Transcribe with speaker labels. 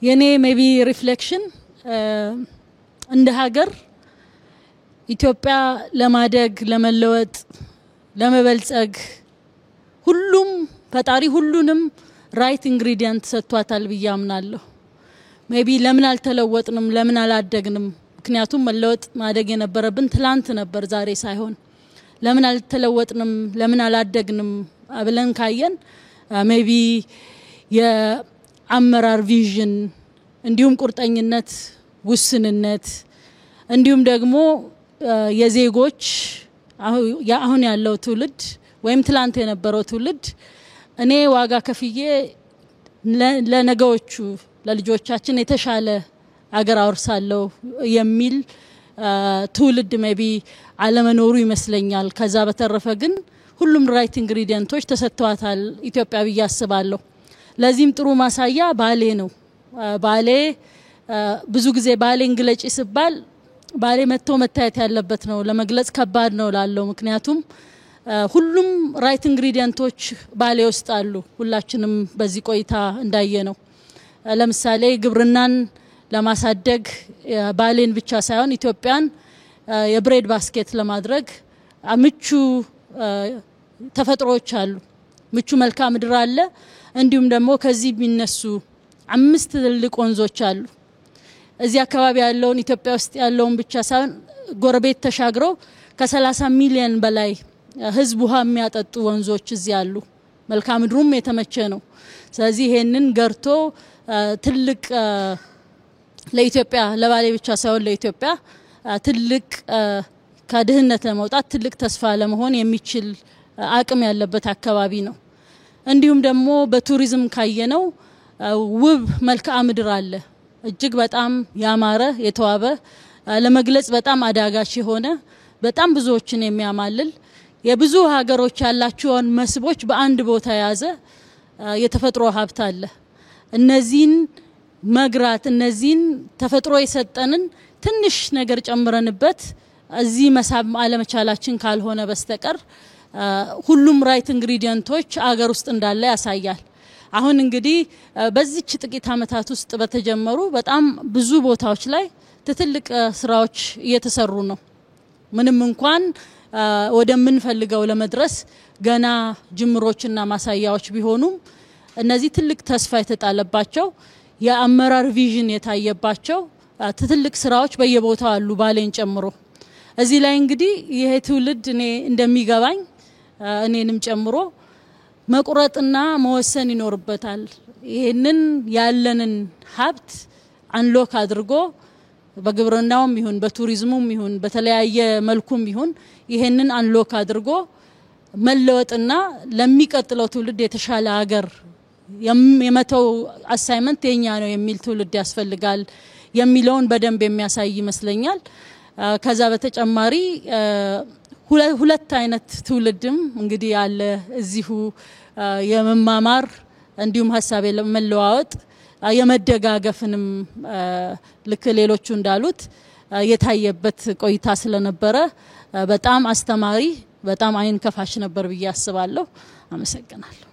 Speaker 1: የኔ ሜቢ ሪፍሌክሽን እንደ ሀገር ኢትዮጵያ ለማደግ ለመለወጥ ለመበልጸግ ሁሉም ፈጣሪ ሁሉንም ራይት ኢንግሪዲየንት ሰጥቷታል ብያምናለሁ ሜቢ ለምን አልተለወጥንም ለምን አላደግንም ምክንያቱም መለወጥ ማደግ የነበረብን ትላንት ነበር ዛሬ ሳይሆን ለምን አልተለወጥንም ለምን አላደግንም አብለን ካየን ሜቢ የአመራር ቪዥን እንዲሁም ቁርጠኝነት ውስንነት እንዲሁም ደግሞ የዜጎች አሁን ያለው ትውልድ ወይም ትላንት የነበረው ትውልድ እኔ ዋጋ ከፍዬ ለነገዎቹ ለልጆቻችን የተሻለ አገር አውርሳለሁ የሚል ትውልድ ሜቢ አለመኖሩ ይመስለኛል ከዛ በተረፈ ግን ሁሉም ራይት ኢንግሪዲየንቶች ተሰጥቷታል ኢትዮጵያ በያስባለሁ ለዚህም ጥሩ ማሳያ ባሌ ነው ባሌ ብዙ ጊዜ ባሌ እንግለጭ ይስባል ባሌ መጥቶ መታየት ያለበት ነው ለመግለጽ ከባድ ነው ላለው ምክንያቱም ሁሉም ራይት ኢንግሪዲየንቶች ባሌ ውስጥ አሉ ሁላችንም በዚህ ቆይታ እንዳየ ነው ለምሳሌ ግብርናን ለማሳደግ ባሌን ብቻ ሳይሆን ኢትዮጵያን የብሬድ ባስኬት ለማድረግ ምቹ ተፈጥሮዎች አሉ ምቹ መልክዓ ምድር አለ እንዲሁም ደግሞ ከዚህ ቢነሱ 5 ትልልቅ ወንዞች አሉ እዚህ አካባቢ ያለውን ኢትዮጵያ ውስጥ ያለውን ብቻ ሳይሆን ጎረቤት ተሻግረው ከ30 ሚሊዮን በላይ ህዝብ ውሃ የሚያጠጡ ወንዞች እዚህ አሉ መልክዓ ምድሩም የተመቸ ነው ስለዚህ ይሄንን ገርቶ ትልቅ ለኢትዮጵያ ለባሌ ብቻ ሳይሆን ለኢትዮጵያ ትልቅ ከድህነት ለመውጣት ትልቅ ተስፋ ለመሆን የሚችል አቅም ያለበት አካባቢ ነው እንዲሁም ደግሞ በቱሪዝም ካየነው ውብ መልክዓ ምድር አለ እጅግ በጣም ያማረ የተዋበ ለመግለጽ በጣም አዳጋች የሆነ በጣም ብዙዎችን የሚያማልል የብዙ ሀገሮች ያላቸውን መስቦች በአንድ ቦታ ያዘ የተፈጥሮ ሀብት አለ እነዚህን መግራት እነዚህን ተፈጥሮ የሰጠንን ትንሽ ነገር ጨምረንበት እዚህ መሳብ አለመቻላችን ካልሆነ በስተቀር ሁሉም ራይት ኢንግሪዲየንቶች አገር ውስጥ እንዳለ ያሳያል አሁን እንግዲህ በዚህች ጥቂት አመታት ውስጥ በተጀመሩ በጣም ብዙ ቦታዎች ላይ ትልቅ ስራዎች እየተሰሩ ነው ምንም እንኳን ወደምንፈልገው ለመድረስ ገና ጅምሮችና ማሳያዎች ቢሆኑም እነዚህ ትልቅ ተስፋ የተጣለባቸው የአመራር ቪዥን የታየባቸው ትልቅ ስራዎች በየቦታው አሉ ባሌን ጨምሮ እዚህ ላይ እንግዲህ ይሄ ትውልድ እኔ እንደሚገባኝ እኔንም ጨምሮ መቁረጥና መወሰን ይኖርበታል ይሄንን ያለንን ሀብት አንሎክ አድርጎ በግብርናውም ይሁን በቱሪዝሙም ይሁን በተለያየ መልኩም ይሁን ይሄንን አንሎክ አድርጎ መለወጥና ለሚቀጥለው ትውልድ የተሻለ ሀገር የመተው አሳይመንት የኛ ነው የሚል ትውልድ ያስፈልጋል የሚለውን በደንብ የሚያሳይ ይመስለኛል ከዛ በተጨማሪ ሁለት አይነት ትውልድም እንግዲህ ያለ እዚሁ የመማማር እንዲሁም ሐሳብ ለመለዋወጥ የመደጋገፍንም ልክ ሌሎቹ እንዳሉት የታየበት ቆይታ ስለነበረ በጣም አስተማሪ በጣም አይን ከፋሽ ነበር ብዬ አስባለሁ አመሰግናለሁ